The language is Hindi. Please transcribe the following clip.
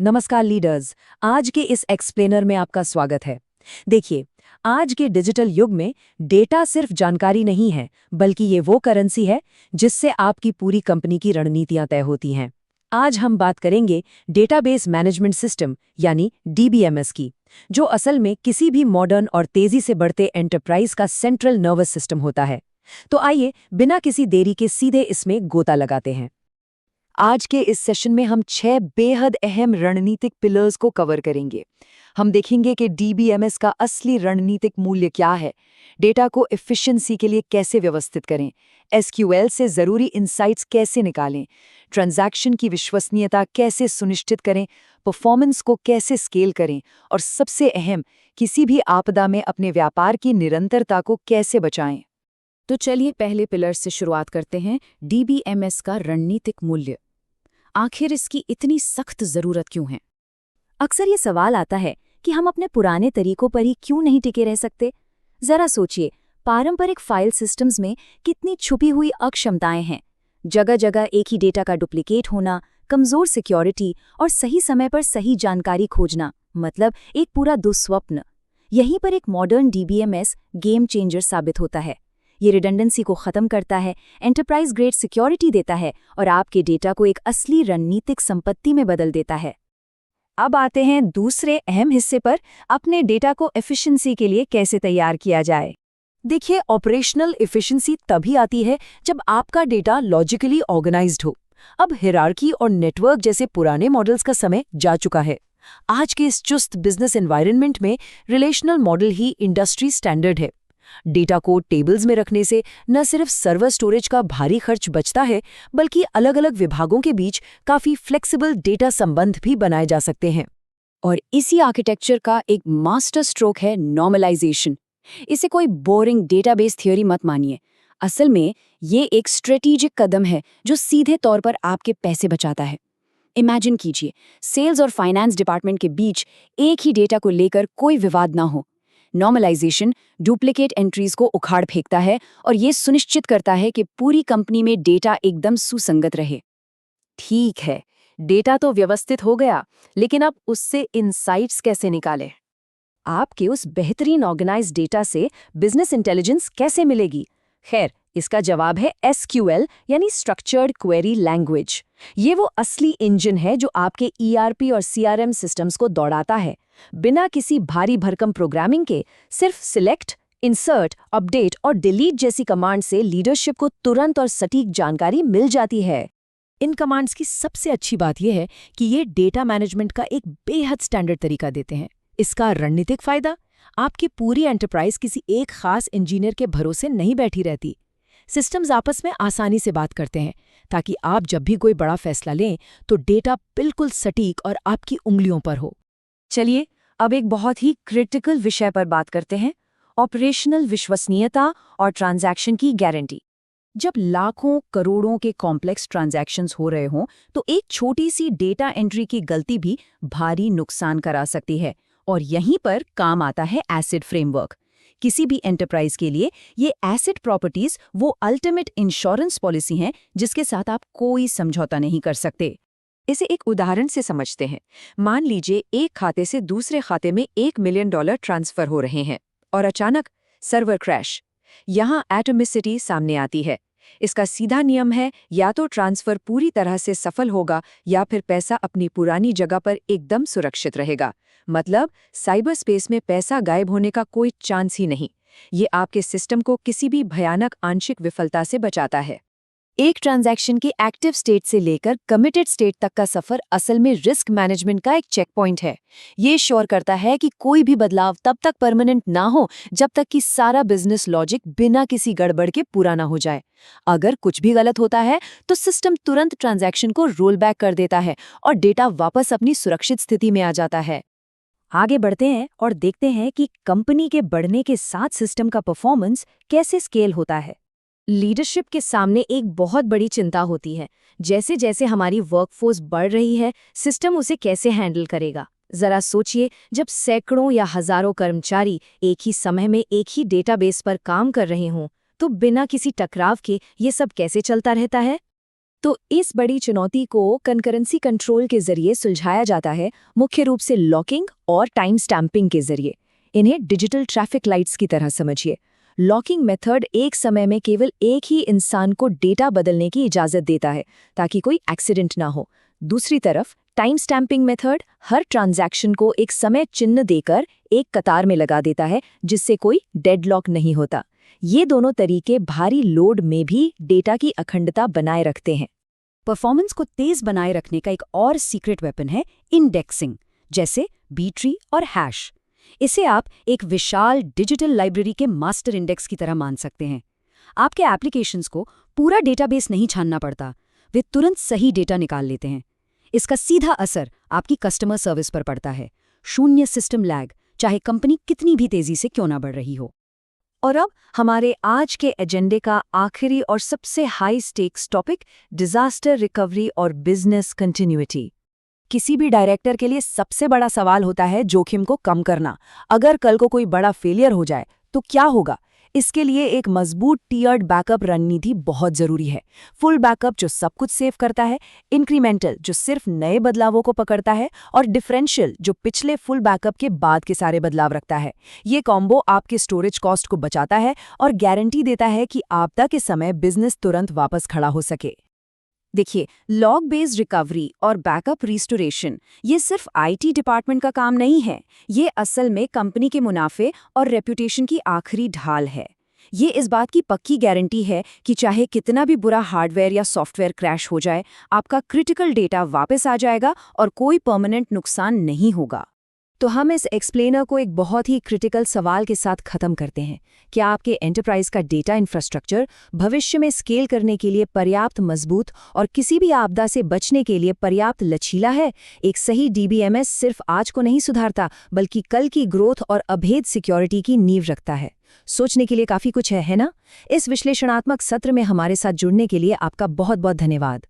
नमस्कार लीडर्स। आज के इस एक्सप्लेनर में आपका स्वागत है। देखिए, आज के डिजिटल युग में डेटा सिर्फ जानकारी नहीं है, बल्कि ये वो करेंसी है जिससे आपकी पूरी कंपनी की रणनीतियां तय होती हैं। आज हम बात करेंगे डेटाबेस मैनेजमेंट सिस्टम यानी डीबीएमएस की, जो असल में किसी भी मॉडर्न और तेजी से बढ़ते एंटरप्राइज का सेंट्रल नर्वस सिस्टम होता है। तो आइए बिना किसी देरी के सीधे इसमें गोता लगाते हैं। आज के इस सेशन में हम 6 बेहद अहम रणनीतिक पिलर्स को कवर करेंगे। हम देखेंगे कि डीबीएमएस का असली रणनीतिक मूल्य क्या है, डेटा को एफिशिएंसी के लिए कैसे व्यवस्थित करें, एसक्यूएल से ज़रूरी इंसाइट्स कैसे निकालें, ट्रांजैक्शन की विश्वसनीयता कैसे सुनिश्चित करें, परफॉर्मेंस को कैसे स्केल करें और सबसे अहम, किसी भी आपदा में अपने व्यापार की निरंतरता को कैसे बचाएं। तो चलिए पहले पिलर से शुरुआत करते हैं, डीबीएमएस का रणनीतिक मूल्य। आखिर इसकी इतनी सख्त जरूरत क्यों है? अक्सर ये सवाल आता है कि हम अपने पुराने तरीकों पर ही क्यों नहीं टिके रह सकते। जरा सोचिए, पारंपरिक फाइल सिस्टम्स में कितनी छुपी हुई अक्षमताएं हैं। जगह जगह एक ही डेटा का डुप्लीकेट होना, कमजोर सिक्योरिटी और सही समय पर सही जानकारी खोजना, मतलब एक पूरा दुस्वप्न। यहीं पर एक मॉडर्न डीबीएमएस गेम चेंजर साबित होता है। ये रिडंडेंसी को खत्म करता है, एंटरप्राइज ग्रेड सिक्योरिटी देता है और आपके डेटा को एक असली रणनीतिक संपत्ति में बदल देता है। अब आते हैं दूसरे अहम हिस्से पर, अपने डेटा को एफिशिएंसी के लिए कैसे तैयार किया जाए। देखिए, ऑपरेशनल एफिशिएंसी तभी आती है जब आपका डेटा लॉजिकली ऑर्गेनाइज्ड हो। अब हिरार्की और नेटवर्क जैसे पुराने मॉडल्स का समय जा चुका है। आज के इस चुस्त बिजनेस एनवायरनमेंट में रिलेशनल मॉडल ही इंडस्ट्री स्टैंडर्ड है। डेटा को टेबल्स में रखने से न सिर्फ सर्वर स्टोरेज का भारी खर्च बचता है, बल्कि अलग-अलग विभागों के बीच काफी फ्लेक्सिबल डेटा संबंध भी बनाए जा सकते हैं। और इसी आर्किटेक्चर का एक मास्टर स्ट्रोक है नॉर्मलाइजेशन। इसे कोई बोरिंग डेटाबेस थ्योरी मत मानिए। असल में ये एक स्ट्रेटेजिक कदम है जो सीधे तौर पर आपके पैसे बचाता है। इमेजिन कीजिए, सेल्स और फाइनेंस डिपार्टमेंट के बीच एक ही डेटा को लेकर कोई विवाद ना हो। नॉर्मलाइजेशन डुप्लीकेट एंट्रीज को उखाड़ फेंकता है और ये सुनिश्चित करता है कि पूरी कंपनी में डेटा एकदम सुसंगत रहे। ठीक है, डेटा तो व्यवस्थित हो गया, लेकिन अब उससे इंसाइट्स कैसे निकालें? आपके उस बेहतरीन ऑर्गेनाइज्ड डेटा से बिजनेस इंटेलिजेंस कैसे मिलेगी? खैर, इसका जवाब है एसक्यूएल यानी स्ट्रक्चर्ड क्वेरी लैंग्वेज। ये वो असली इंजन है जो आपके ईआरपी और सीआरएम सिस्टम्स को दौड़ाता है। बिना किसी भारी भरकम प्रोग्रामिंग के सिर्फ सिलेक्ट, इंसर्ट, अपडेट और डिलीट जैसी कमांड से लीडरशिप को तुरंत और सटीक जानकारी मिल जाती है। इन कमांड्स की सबसे अच्छी बात यह है कि ये डेटा मैनेजमेंट का एक बेहद स्टैंडर्ड तरीका देते हैं। इसका रणनीतिक फायदा, आपकी पूरी एंटरप्राइज किसी एक खास इंजीनियर के भरोसे नहीं बैठी रहती। सिस्टम्स आपस में आसानी से बात करते हैं ताकि आप जब भी कोई बड़ा फैसला लें तो डेटा बिल्कुल सटीक और आपकी उंगलियों पर हो। चलिए, अब एक बहुत ही क्रिटिकल विषय पर बात करते हैं, ऑपरेशनल विश्वसनीयता और ट्रांजैक्शन की गारंटी। जब लाखों करोड़ों के कॉम्प्लेक्स ट्रांजैक्शंस हो रहे हों तो एक छोटी सी डेटा एंट्री की गलती भी भारी नुकसान करा सकती है, और यहीं पर काम आता है एसिड फ्रेमवर्क। किसी भी एंटरप्राइज के लिए ये एसेट प्रॉपर्टीज वो अल्टीमेट इंश्योरेंस पॉलिसी हैं जिसके साथ आप कोई समझौता नहीं कर सकते। इसे एक उदाहरण से समझते हैं। मान लीजिए एक खाते से दूसरे खाते में $1 मिलियन ट्रांसफर हो रहे हैं और अचानक सर्वर क्रैश। यहाँ एटॉमिसिटी सामने आती है। इसका सीधा नियम है, या तो ट्रांसफर पूरी तरह से सफल होगा या फिर पैसा अपनी पुरानी जगह पर एकदम सुरक्षित रहेगा। मतलब साइबर स्पेस में पैसा गायब होने का कोई चांस ही नहीं। ये आपके सिस्टम को किसी भी भयानक आंशिक विफलता से बचाता है। एक ट्रांजैक्शन की एक्टिव स्टेट से लेकर कमिटेड स्टेट तक का सफर असल में रिस्क मैनेजमेंट का एक चेक पॉइंट है। ये श्योर करता है कि कोई भी बदलाव तब तक परमानेंट ना हो जब तक कि सारा बिजनेस लॉजिक बिना किसी गड़बड़ के पूरा ना हो जाए। अगर कुछ भी गलत होता है तो सिस्टम तुरंत ट्रांजैक्शन को रोल बैक कर देता है और डेटा वापस अपनी सुरक्षित स्थिति में आ जाता है। आगे बढ़ते हैं और देखते हैं कि कंपनी के बढ़ने के साथ सिस्टम का परफॉर्मेंस कैसे स्केल होता है। लीडरशिप के सामने एक बहुत बड़ी चिंता होती है। जैसे जैसे हमारी वर्कफोर्स बढ़ रही है, सिस्टम उसे कैसे हैंडल करेगा। जरा सोचिए, जब सैकड़ों या हजारों कर्मचारी एक ही समय में एक ही डेटाबेस पर काम कर रहे हों, तो बिना किसी टकराव के ये सब कैसे चलता रहता है। तो इस बड़ी चुनौती को कंकरेंसी कंट्रोल के जरिए सुलझाया जाता है, मुख्य रूप से लॉकिंग और टाइम स्टैंपिंग के जरिए। इन्हें डिजिटल ट्रैफिक लाइट्स की तरह समझिए। लॉकिंग मेथड एक समय में केवल एक ही इंसान को डेटा बदलने की इजाजत देता है ताकि कोई एक्सीडेंट ना हो। दूसरी तरफ टाइम स्टैंपिंग मेथड हर ट्रांजैक्शन को एक समय चिन्ह देकर एक कतार में लगा देता है, जिससे कोई डेडलॉक नहीं होता। ये दोनों तरीके भारी लोड में भी डेटा की अखंडता बनाए रखते हैं। परफॉर्मेंस को तेज बनाए रखने का एक और सीक्रेट वेपन है इंडेक्सिंग, जैसे B-ट्री और हैश। इसे आप एक विशाल डिजिटल लाइब्रेरी के मास्टर इंडेक्स की तरह मान सकते हैं। आपके एप्लीकेशंस को पूरा डेटाबेस नहीं छानना पड़ता, वे तुरंत सही डेटा निकाल लेते हैं। इसका सीधा असर आपकी कस्टमर सर्विस पर पड़ता है। शून्य सिस्टम लैग, चाहे कंपनी कितनी भी तेजी से क्यों ना बढ़ रही हो। और अब हमारे आज के एजेंडे का आखिरी और सबसे high stakes topic, disaster recovery और बिजनेस कंटिन्यूटी। किसी भी डायरेक्टर के लिए सबसे बड़ा सवाल होता है जोखिम को कम करना। अगर कल को कोई बड़ा फेलियर हो जाए तो क्या होगा? इसके लिए एक मजबूत टीयर्ड बैकअप रणनीति बहुत जरूरी है। फुल बैकअप जो सब कुछ सेव करता है, इंक्रीमेंटल जो सिर्फ नए बदलावों को पकड़ता है, और डिफरेंशियल जो पिछले फुल बैकअप के बाद के सारे बदलाव रखता है। ये कॉम्बो आपके स्टोरेज कॉस्ट को बचाता है और गारंटी देता है कि आपदा के समय बिजनेस तुरंत वापस खड़ा हो सके। देखिए, लॉग बेस्ड रिकवरी और बैकअप रिस्टोरेशन ये सिर्फ आईटी डिपार्टमेंट का काम नहीं है। ये असल में कंपनी के मुनाफे और रेपुटेशन की आखिरी ढाल है। ये इस बात की पक्की गारंटी है कि चाहे कितना भी बुरा हार्डवेयर या सॉफ्टवेयर क्रैश हो जाए, आपका क्रिटिकल डेटा वापस आ जाएगा और कोई परमानेंट नुकसान नहीं होगा। तो हम इस एक्सप्लेनर को एक बहुत ही क्रिटिकल सवाल के साथ खत्म करते हैं। क्या आपके एंटरप्राइज का डेटा इंफ्रास्ट्रक्चर भविष्य में स्केल करने के लिए पर्याप्त मजबूत और किसी भी आपदा से बचने के लिए पर्याप्त लचीला है? एक सही डीबीएमएस सिर्फ आज को नहीं सुधारता, बल्कि कल की ग्रोथ और अभेद सिक्योरिटी की नींव रखता है। सोचने के लिए काफी कुछ है ना? इस विश्लेषणात्मक सत्र में हमारे साथ जुड़ने के लिए आपका बहुत बहुत धन्यवाद।